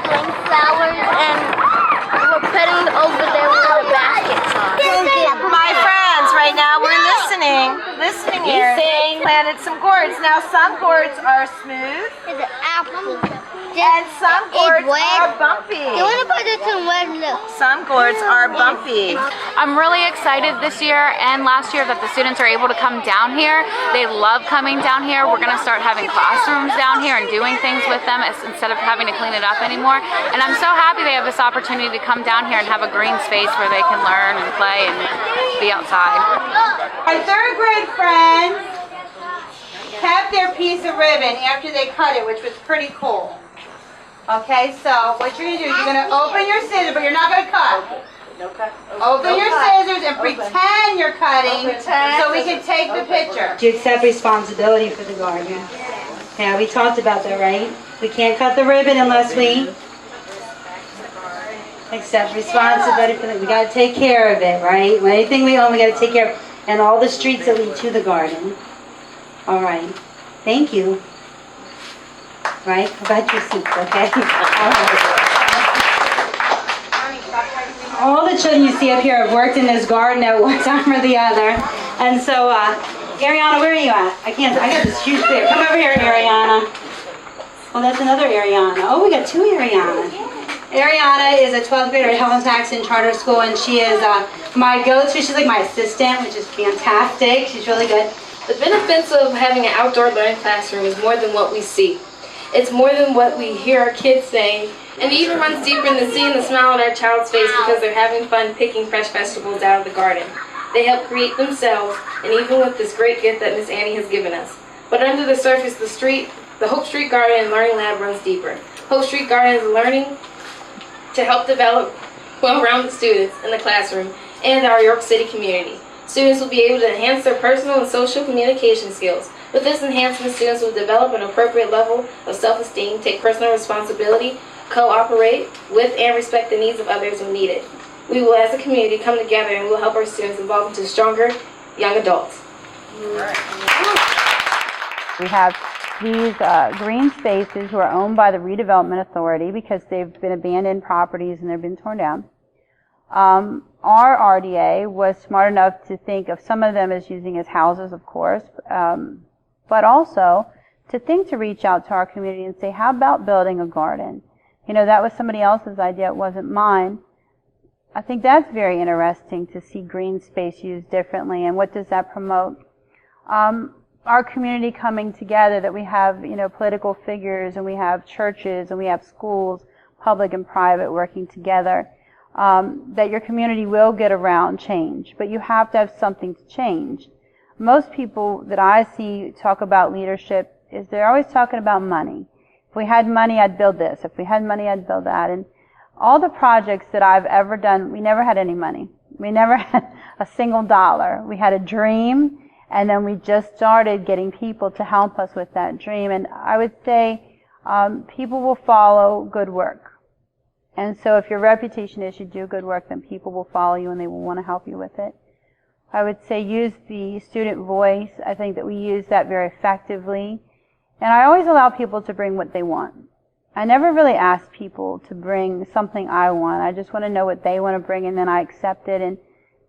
throwing flowers, and we're putting over there where the baskets are. My friends, right now we're listening here. Planted some gourds. Now some gourds are smooth. It's an apple. And some gourds are bumpy. You want to put it in red? Look. Some gourds are bumpy. I'm really excited this year and last year that the students are able to come down here. They love coming down here. We're going to start having classrooms down here and doing things with them instead of having to clean it up anymore. And I'm so happy they have this opportunity to come down here and have a green space where they can learn and play and be outside. My third grade friends kept their piece of ribbon after they cut it, which was pretty cool. Okay, so what you're going to do is you're going to open your scissors, but you're not going to cut. Open your scissors and pretend you're cutting so we can take the picture. You accept responsibility for the garden. Yeah, we talked about that, right? We can't cut the ribbon unless we accept responsibility for it. We got to take care of it, right? Anything we own, we got to take care of. And all the streets that lead to the garden. All right. Thank you. Right? How about your soup, okay? All the children you see up here have worked in this garden at one time or the other. And so, Ariana, where are you at? I got this huge bear. Come over here, Ariana. Oh, that's another Ariana. Oh, we got two Arianas. Ariana is a 12th grader at Helen Saxon Charter School, and she is my go-to. She's like my assistant, which is fantastic. She's really good. The benefits of having an outdoor learning classroom is more than what we see. It's more than what we hear our kids saying, and it even runs deeper than seeing the smile on our child's face because they're having fun picking fresh vegetables out of the garden. They help create themselves, and even with this great gift that Miss Annie has given us. But under the surface, the Hope Street Garden and Learning Lab runs deeper. Hope Street Garden is learning to help develop well-rounded students in the classroom and our York City community. Students will be able to enhance their personal and social communication skills. With this enhancement, students will develop an appropriate level of self-esteem, take personal responsibility, cooperate with and respect the needs of others when needed. We will, as a community, come together and we will help our students evolve into stronger young adults. We have these green spaces who are owned by the Redevelopment Authority because they've been abandoned properties and they've been torn down. Our RDA was smart enough to think of some of them as using as houses, of course, but also to think to reach out to our community and say, how about building a garden? You know, that was somebody else's idea, it wasn't mine. I think that's very interesting to see green space used differently, and what does that promote? Our community coming together, that we have, you know, political figures, and we have churches, and we have schools, public and private, working together. That your community will get around change, but you have to have something to change. Most people that I see talk about leadership is they're always talking about money. If we had money, I'd build this. If we had money, I'd build that. And all the projects that I've ever done, we never had any money. We never had a single dollar. We had a dream, and then we just started getting people to help us with that dream. And I would say people will follow good work. And so if your reputation is you do good work, then people will follow you and they will want to help you with it. I would say use the student voice. I think that we use that very effectively. And I always allow people to bring what they want. I never really ask people to bring something I want. I just want to know what they want to bring, and then I accept it and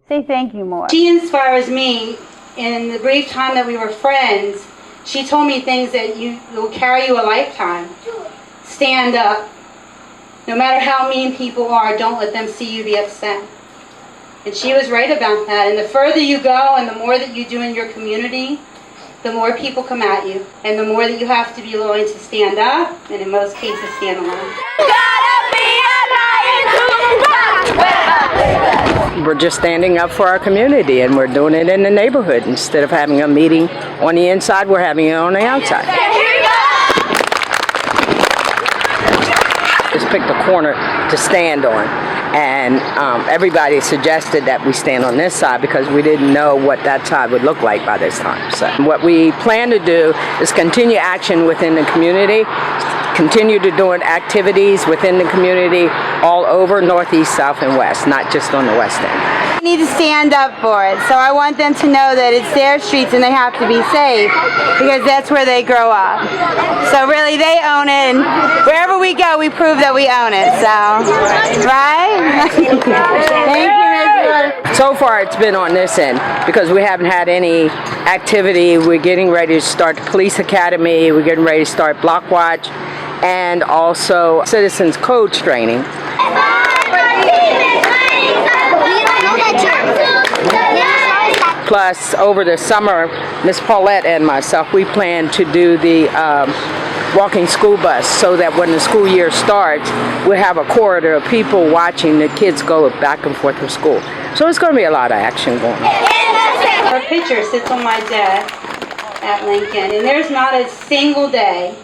say thank you more. She inspires me. In the brief time that we were friends, she told me things that will carry you a lifetime. Stand up. No matter how mean people are, don't let them see you be upset. And she was right about that. And the further you go and the more that you do in your community, the more people come at you. And the more that you have to be willing to stand up, and in most cases, stand alone. We're just standing up for our community, and we're doing it in the neighborhood. Instead of having a meeting on the inside, we're having it on the outside. Just picked a corner to stand on, and everybody suggested that we stand on this side because we didn't know what that side would look like by this time. So what we plan to do is continue action within the community, continue to do activities within the community all over Northeast, South, and West, not just on the West End. They need to stand up for it. So I want them to know that it's their streets and they have to be safe, because that's where they grow up. So really, they own it, and wherever we go, we prove that we own it. So, right? Thank you, Ms. So far, it's been on this end because we haven't had any activity. We're getting ready to start the police academy. We're getting ready to start block watch, and also citizens codes training. Plus, over the summer, Miss Paulette and myself, we plan to do the walking school bus, so that when the school year starts, we'll have a corridor of people watching the kids go back and forth to school. So it's going to be a lot of action going on. Her picture sits on my desk at Lincoln, and there's not a single day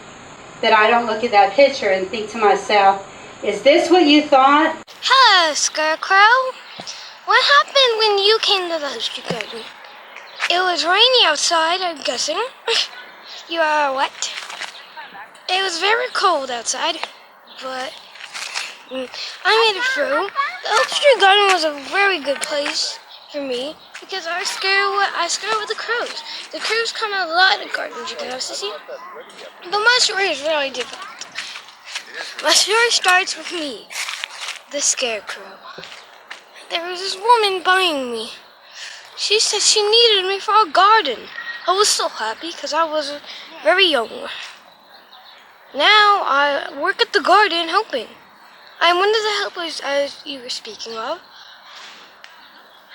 that I don't look at that picture and think to myself, is this what you thought? Hello, Scarecrow. What happened when you came to the history garden? It was rainy outside, I'm guessing. You are what? It was very cold outside, but I made it through. The Oak Street Garden was a very good place for me because I scared with the crows. The crows come out a lot in the gardens, you can also see. But my story is really different. My story starts with me, the Scarecrow. There was this woman buying me. She said she needed me for a garden. I was so happy because I was very young. Now I work at the garden helping. I'm one of the helpers as you were speaking of.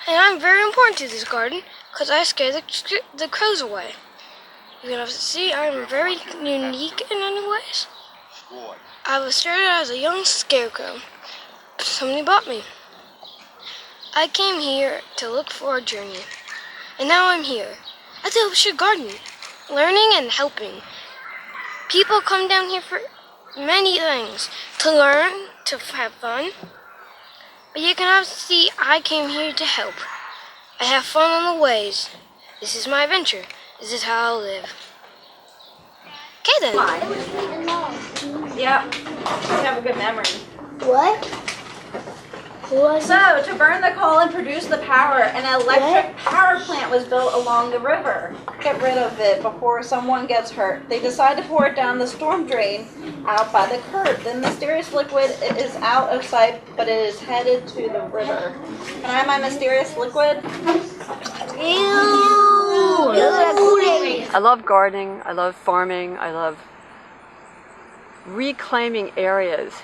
And I'm very important to this garden because I scare the crows away. You can also see I'm very unique in many ways. I was started as a young scarecrow. Somebody bought me. I came here to look for a journey, and now I'm here at the Oak Street Garden, learning and helping. People come down here for many things, to learn, to have fun, but you can also see I came here to help. I have fun on the ways. This is my adventure. This is how I live. Okay then. Yep. You have a good memory. What? So, to burn the coal and produce the power, an electric power plant was built along the river. Get rid of it before someone gets hurt. They decide to pour it down the storm drain out by the curb. The mysterious liquid is out of sight, but it is headed to the river. Can I have my mysterious liquid? I love gardening, I love farming, I love reclaiming areas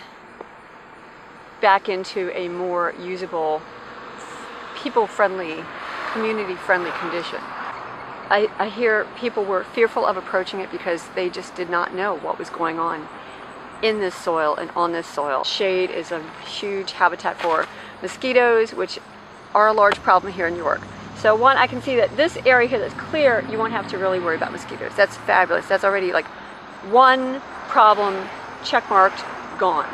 back into a more usable, people-friendly, community-friendly condition. I hear people were fearful of approaching it because they just did not know what was going on in this soil and on this soil. Shade is a huge habitat for mosquitoes, which are a large problem here in New York. So one, I can see that this area here that's clear, you won't have to really worry about mosquitoes. That's fabulous. That's already like one problem checkmarked, gone.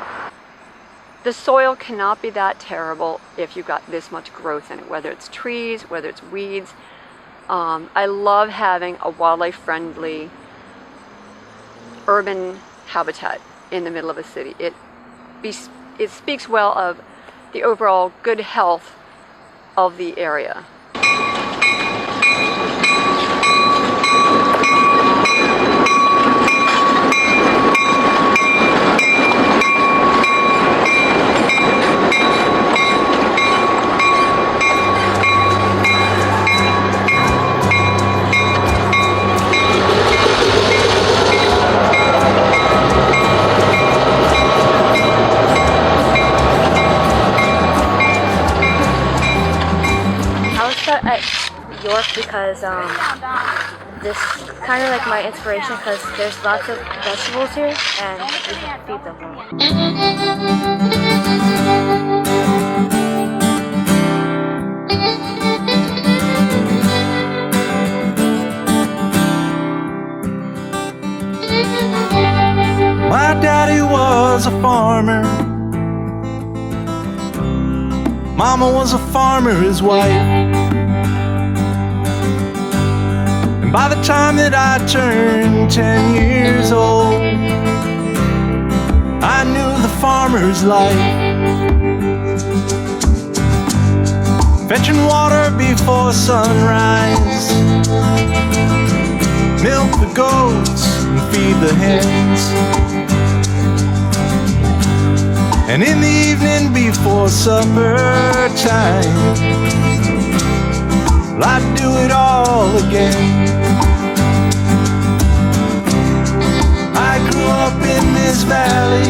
The soil cannot be that terrible if you've got this much growth in it, whether it's trees, whether it's weeds. I love having a wildlife-friendly urban habitat in the middle of a city. It speaks well of the overall good health of the area. At York because this kind of like my inspiration because there's lots of vegetables here and we can feed them well. My daddy was a farmer. Mama was a farmer's wife. And by the time that I turned 10 years old, I knew the farmer's life. Fetching water before sunrise, milk the goats and feed the hens. And in the evening before supper time, I'd do it all again. I grew up in this valley.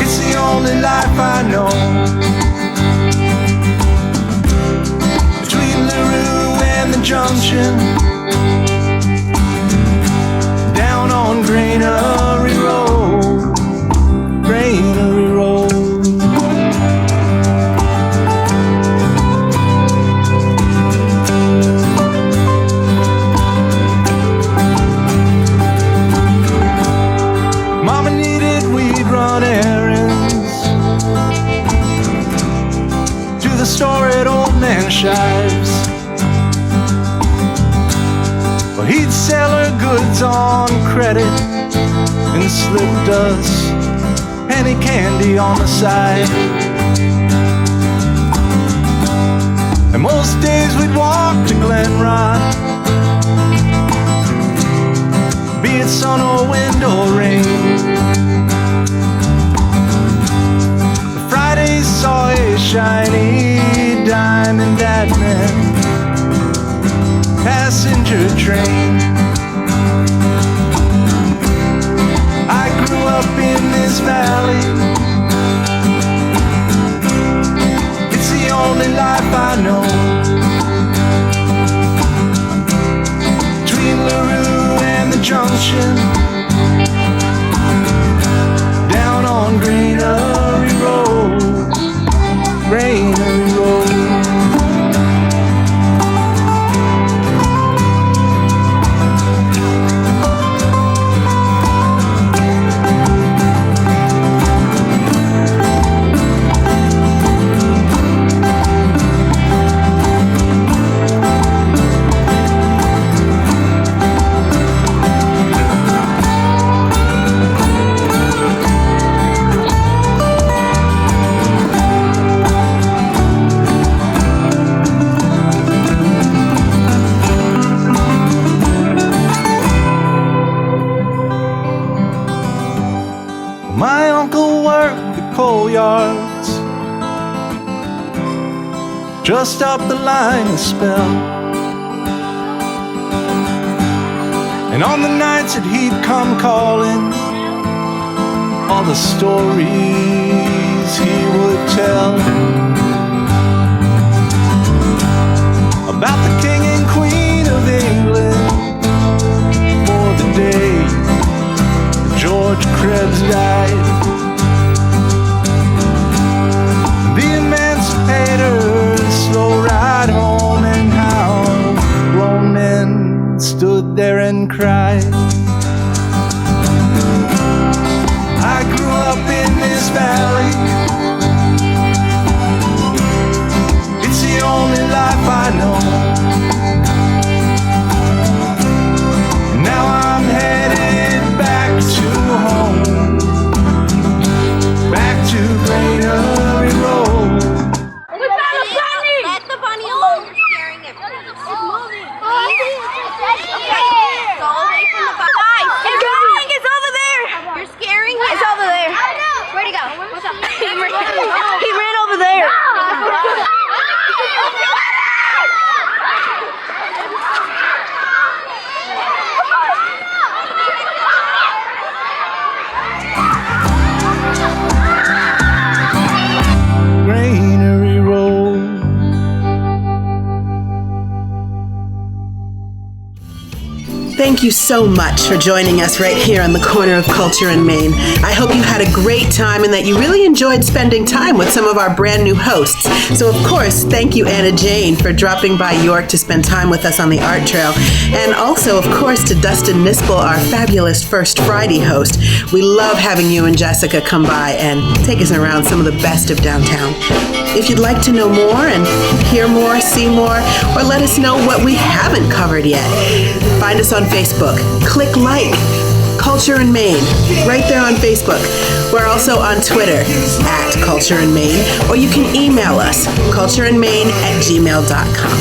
It's the only life I know. Between LaRue and the Junction, down on Granary Road, Granary Road. Mama needed we'd run errands to the store at Old Man Shives. Well, he'd sell her goods on credit and slipped us penny candy on the side. And most days we'd walk to Glenrod, be it sun or wind or rain. The Fridays saw a shiny diamond that meant passenger train. I grew up in this valley. It's the only life I know. Between LaRue and the Junction, down on Granary Road, Granary Road. just up the line a spell. And on the nights that he'd come calling, all the stories he would tell about the king and queen of England, for the day George Krebs died, the emancipators slow ride home, and how grown men stood there and cried. I grew up in this valley, it's the only life I know. Now I'm headed back to home, back to Granary Road. We found a bunny! Let the bunny alone. You're scaring it. It's moving. Okay, go away from the bunny. Guys, it's going. It's over there. You're scaring him. It's over there. Where'd he go? What's up? He ran over there. Granary Road. Thank you so much for joining us right here on the corner of Culture in Maine. I hope you had a great time and that you really enjoyed spending time with some of our brand new hosts. So of course, thank you Anna Jane for dropping by York to spend time with us on the art trail. And also, of course, to Dustin Nispel, our fabulous First Friday host. We love having you and Jessica come by and take us around some of the best of downtown. If you'd like to know more and hear more, see more, or let us know what we haven't covered yet, find us on Facebook. Click like. Culture in Maine, right there on Facebook. We're also on Twitter, @CultureInMaine, or you can email us, cultureinmaine@gmail.com.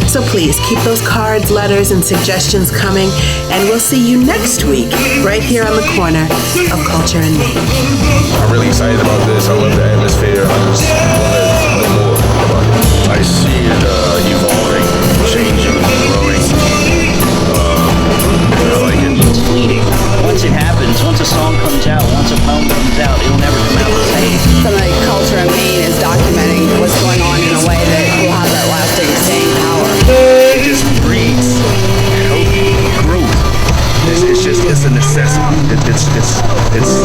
So please keep those cards, letters, and suggestions coming, and we'll see you next week, right here on the corner of Culture in Maine. I'm really excited about this. I love the atmosphere. I just want to know more about it. I see it evolving, changing, growing. I like it. It's fleeting. Once it happens, once a song comes out, once a poem comes out, it'll never come out the same. Something like Culture in Maine is documenting what's going on in a way that will have that lasting staying power. It just breeds growth. It's a necessity. It's